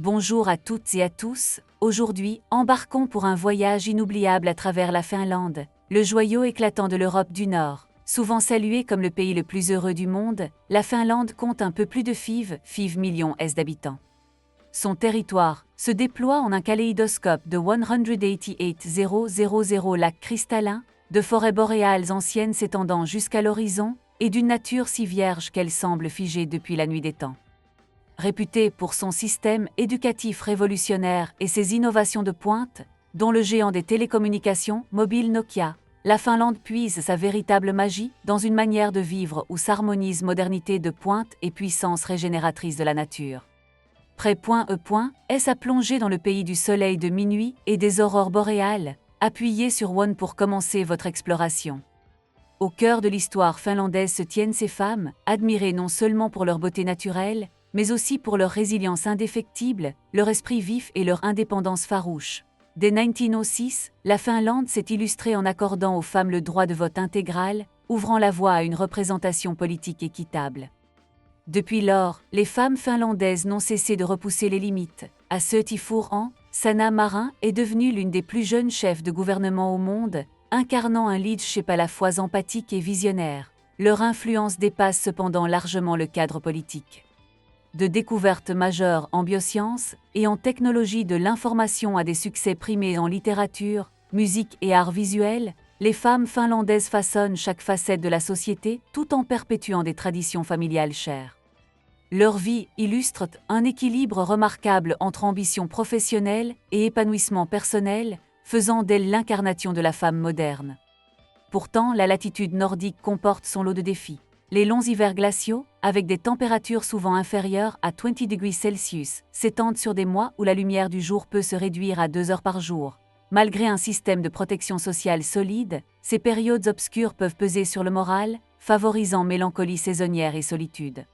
Bonjour à toutes et à tous, aujourd'hui, embarquons pour un voyage inoubliable à travers la Finlande, le joyau éclatant de l'Europe du Nord. Souvent salué comme le pays le plus heureux du monde, la Finlande compte un peu plus de 5 millions d'habitants. Son territoire se déploie en un kaléidoscope de 188,000 lacs cristallins, de forêts boréales anciennes s'étendant jusqu'à l'horizon, et d'une nature si vierge qu'elle semble figée depuis la nuit des temps. Réputée pour son système éducatif révolutionnaire et ses innovations de pointe, dont le géant des télécommunications mobile Nokia, la Finlande puise sa véritable magie dans une manière de vivre où s'harmonise modernité de pointe et puissance régénératrice de la nature. Est-ce à plonger dans le pays du soleil de minuit et des aurores boréales? Appuyez sur One pour commencer votre exploration. Au cœur de l'histoire finlandaise se tiennent ces femmes, admirées non seulement pour leur beauté naturelle, mais aussi pour leur résilience indéfectible, leur esprit vif et leur indépendance farouche. Dès 1906, la Finlande s'est illustrée en accordant aux femmes le droit de vote intégral, ouvrant la voie à une représentation politique équitable. Depuis lors, les femmes finlandaises n'ont cessé de repousser les limites. À 34 ans, Sanna Marin est devenue l'une des plus jeunes chefs de gouvernement au monde, incarnant un leadership à la fois empathique et visionnaire. Leur influence dépasse cependant largement le cadre politique. De découvertes majeures en biosciences et en technologie de l'information à des succès primés en littérature, musique et arts visuels, les femmes finlandaises façonnent chaque facette de la société tout en perpétuant des traditions familiales chères. Leur vie illustre un équilibre remarquable entre ambition professionnelle et épanouissement personnel, faisant d'elles l'incarnation de la femme moderne. Pourtant, la latitude nordique comporte son lot de défis. Les longs hivers glaciaux, avec des températures souvent inférieures à 20 degrés Celsius, s'étendent sur des mois où la lumière du jour peut se réduire à 2 heures par jour. Malgré un système de protection sociale solide, ces périodes obscures peuvent peser sur le moral, favorisant mélancolie saisonnière et solitude.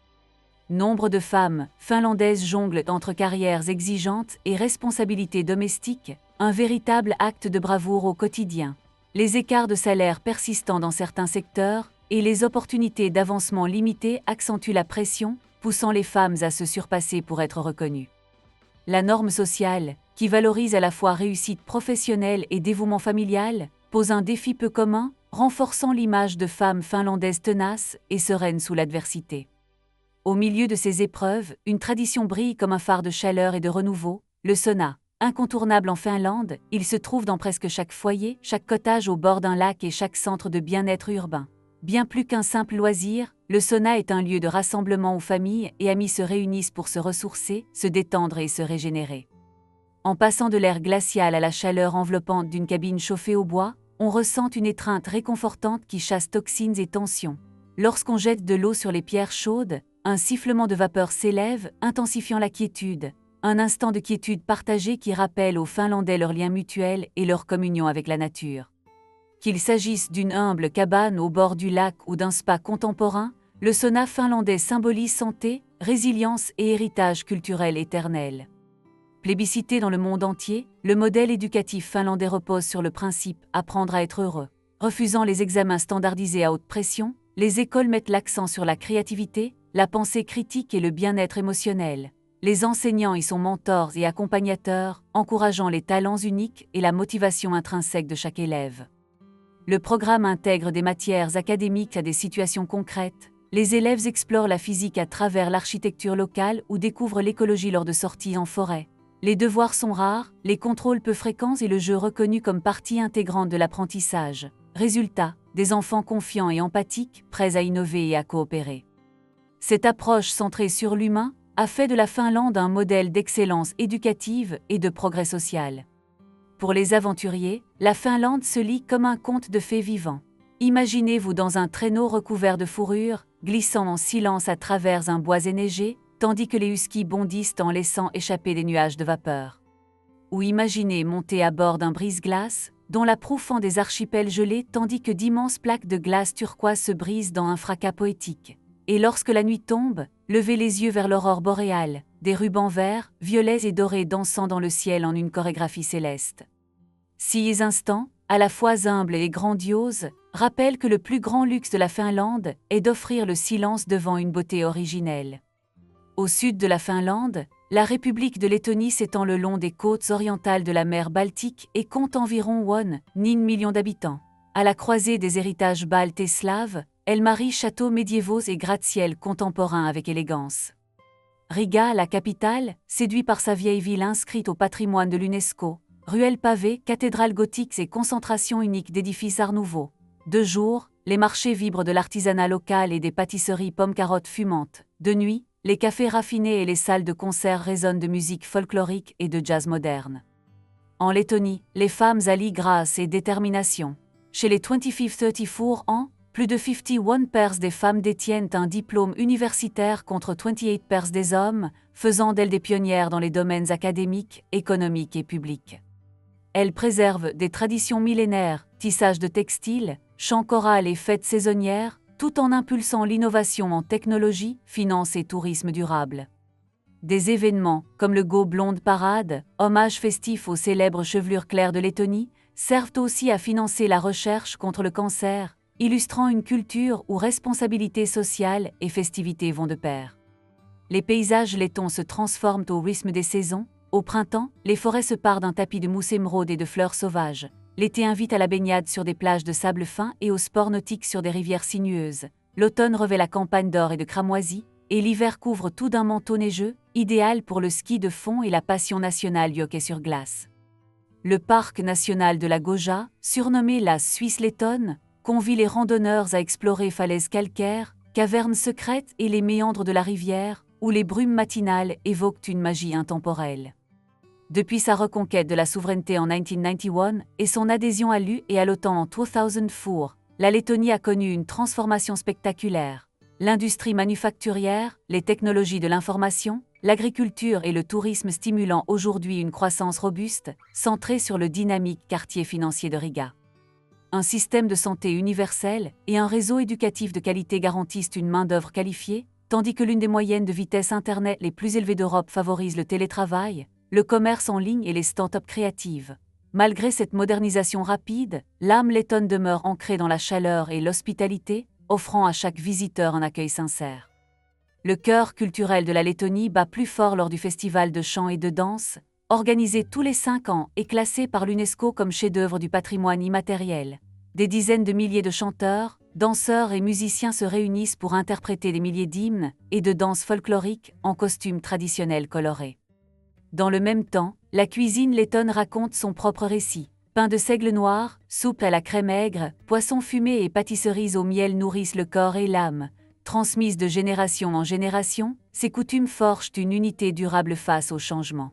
Nombre de femmes finlandaises jonglent entre carrières exigeantes et responsabilités domestiques, un véritable acte de bravoure au quotidien. Les écarts de salaire persistants dans certains secteurs et les opportunités d'avancement limitées accentuent la pression, poussant les femmes à se surpasser pour être reconnues. La norme sociale, qui valorise à la fois réussite professionnelle et dévouement familial, pose un défi peu commun, renforçant l'image de femmes finlandaises tenaces et sereines sous l'adversité. Au milieu de ces épreuves, une tradition brille comme un phare de chaleur et de renouveau, le sauna. Incontournable en Finlande, il se trouve dans presque chaque foyer, chaque cottage au bord d'un lac et chaque centre de bien-être urbain. Bien plus qu'un simple loisir, le sauna est un lieu de rassemblement où familles et amis se réunissent pour se ressourcer, se détendre et se régénérer. En passant de l'air glacial à la chaleur enveloppante d'une cabine chauffée au bois, on ressent une étreinte réconfortante qui chasse toxines et tensions. Lorsqu'on jette de l'eau sur les pierres chaudes, un sifflement de vapeur s'élève, intensifiant la quiétude. Un instant de quiétude partagée qui rappelle aux Finlandais leur lien mutuel et leur communion avec la nature. Qu'il s'agisse d'une humble cabane au bord du lac ou d'un spa contemporain, le sauna finlandais symbolise santé, résilience et héritage culturel éternel. Plébiscité dans le monde entier, le modèle éducatif finlandais repose sur le principe « apprendre à être heureux ». Refusant les examens standardisés à haute pression, les écoles mettent l'accent sur la créativité, la pensée critique et le bien-être émotionnel. Les enseignants y sont mentors et accompagnateurs, encourageant les talents uniques et la motivation intrinsèque de chaque élève. Le programme intègre des matières académiques à des situations concrètes. Les élèves explorent la physique à travers l'architecture locale ou découvrent l'écologie lors de sorties en forêt. Les devoirs sont rares, les contrôles peu fréquents et le jeu reconnu comme partie intégrante de l'apprentissage. Résultat, des enfants confiants et empathiques, prêts à innover et à coopérer. Cette approche centrée sur l'humain a fait de la Finlande un modèle d'excellence éducative et de progrès social. Pour les aventuriers, la Finlande se lit comme un conte de fées vivant. Imaginez-vous dans un traîneau recouvert de fourrure, glissant en silence à travers un bois enneigé, tandis que les huskies bondissent en laissant échapper des nuages de vapeur. Ou imaginez monter à bord d'un brise-glace, dont la proue fend des archipels gelés tandis que d'immenses plaques de glace turquoise se brisent dans un fracas poétique. Et lorsque la nuit tombe, levez les yeux vers l'aurore boréale, des rubans verts, violets et dorés dansant dans le ciel en une chorégraphie céleste. Ces instants, à la fois humbles et grandioses, rappellent que le plus grand luxe de la Finlande est d'offrir le silence devant une beauté originelle. Au sud de la Finlande, La République de Lettonie s'étend le long des côtes orientales de la mer Baltique et compte environ 1,9 million d'habitants. À la croisée des héritages baltes et slaves, elle marie châteaux médiévaux et gratte-ciel contemporains avec élégance. Riga, la capitale, séduit par sa vieille ville inscrite au patrimoine de l'UNESCO, ruelles pavées, cathédrales gothiques et concentration unique d'édifices art nouveau. De jour, les marchés vibrent de l'artisanat local et des pâtisseries pommes-carottes fumantes. De nuit, les cafés raffinés et les salles de concert résonnent de musique folklorique et de jazz moderne. En Lettonie, les femmes allient grâce et détermination. Chez les 25-34 ans, plus de 51% des femmes détiennent un diplôme universitaire contre 28% des hommes, faisant d'elles des pionnières dans les domaines académiques, économiques et publics. Elles préservent des traditions millénaires, tissage de textiles, chants chorales et fêtes saisonnières, tout en impulsant l'innovation en technologie, finance et tourisme durable. Des événements, comme le Go Blonde Parade, hommage festif aux célèbres chevelures claires de Lettonie, servent aussi à financer la recherche contre le cancer, illustrant une culture où responsabilité sociale et festivité vont de pair. Les paysages lettons se transforment au rythme des saisons. Au printemps, les forêts se parent d'un tapis de mousse émeraude et de fleurs sauvages. L'été invite à la baignade sur des plages de sable fin et au sport nautique sur des rivières sinueuses. L'automne revêt la campagne d'or et de cramoisis, et l'hiver couvre tout d'un manteau neigeux, idéal pour le ski de fond et la passion nationale du hockey sur glace. Le parc national de la Gauja, surnommé la Suisse lettonne, convie les randonneurs à explorer falaises calcaires, cavernes secrètes et les méandres de la rivière, où les brumes matinales évoquent une magie intemporelle. Depuis sa reconquête de la souveraineté en 1991 et son adhésion à l'UE et à l'OTAN en 2004, la Lettonie a connu une transformation spectaculaire. L'industrie manufacturière, les technologies de l'information, l'agriculture et le tourisme stimulant aujourd'hui une croissance robuste, centrée sur le dynamique quartier financier de Riga. Un système de santé universel et un réseau éducatif de qualité garantissent une main-d'œuvre qualifiée, tandis que l'une des moyennes de vitesse Internet les plus élevées d'Europe favorise le télétravail, le commerce en ligne et les start-up créatives. Malgré cette modernisation rapide, l'âme lettonne demeure ancrée dans la chaleur et l'hospitalité, offrant à chaque visiteur un accueil sincère. Le cœur culturel de la Lettonie bat plus fort lors du festival de chant et de danse, organisé tous les 5 ans et classé par l'UNESCO comme chef-d'œuvre du patrimoine immatériel. Des dizaines de milliers de chanteurs, danseurs et musiciens se réunissent pour interpréter des milliers d'hymnes et de danses folkloriques en costumes traditionnels colorés. Dans le même temps, la cuisine lettonne raconte son propre récit. Pain de seigle noir, soupe à la crème aigre, poissons fumés et pâtisseries au miel nourrissent le corps et l'âme. Transmises de génération en génération, ces coutumes forgent une unité durable face au changement.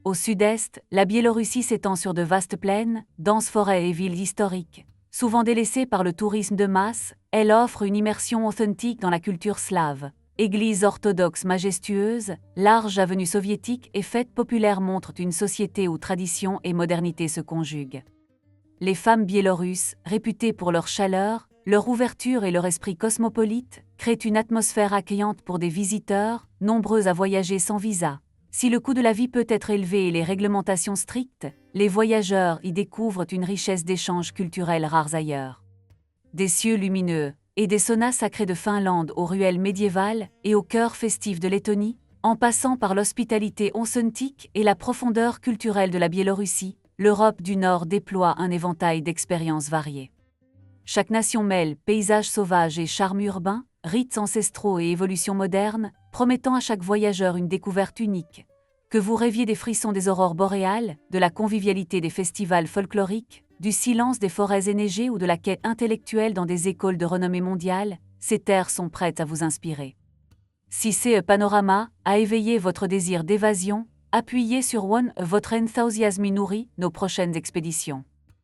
Au sud-est, la Biélorussie s'étend sur de vastes plaines, denses forêts et villes historiques. Souvent délaissée par le tourisme de masse, elle offre une immersion authentique dans la culture slave. Églises orthodoxes majestueuses, larges avenues soviétiques et fêtes populaires montrent une société où tradition et modernité se conjuguent. Les femmes biélorusses, réputées pour leur chaleur, leur ouverture et leur esprit cosmopolite, créent une atmosphère accueillante pour des visiteurs, nombreux à voyager sans visa. Si le coût de la vie peut être élevé et les réglementations strictes, les voyageurs y découvrent une richesse d'échanges culturels rares ailleurs. Des cieux lumineux et des saunas sacrés de Finlande aux ruelles médiévales et au cœur festif de Lettonie, en passant par l'hospitalité authentique et la profondeur culturelle de la Biélorussie, l'Europe du Nord déploie un éventail d'expériences variées. Chaque nation mêle paysages sauvages et charme urbain, rites ancestraux et évolution moderne, promettant à chaque voyageur une découverte unique. Que vous rêviez des frissons des aurores boréales, de la convivialité des festivals folkloriques, du silence des forêts enneigées ou de la quête intellectuelle dans des écoles de renommée mondiale, ces terres sont prêtes à vous inspirer. Si ce panorama a éveillé votre désir d'évasion, appuyez sur votre enthousiasme nourrit nos prochaines expéditions.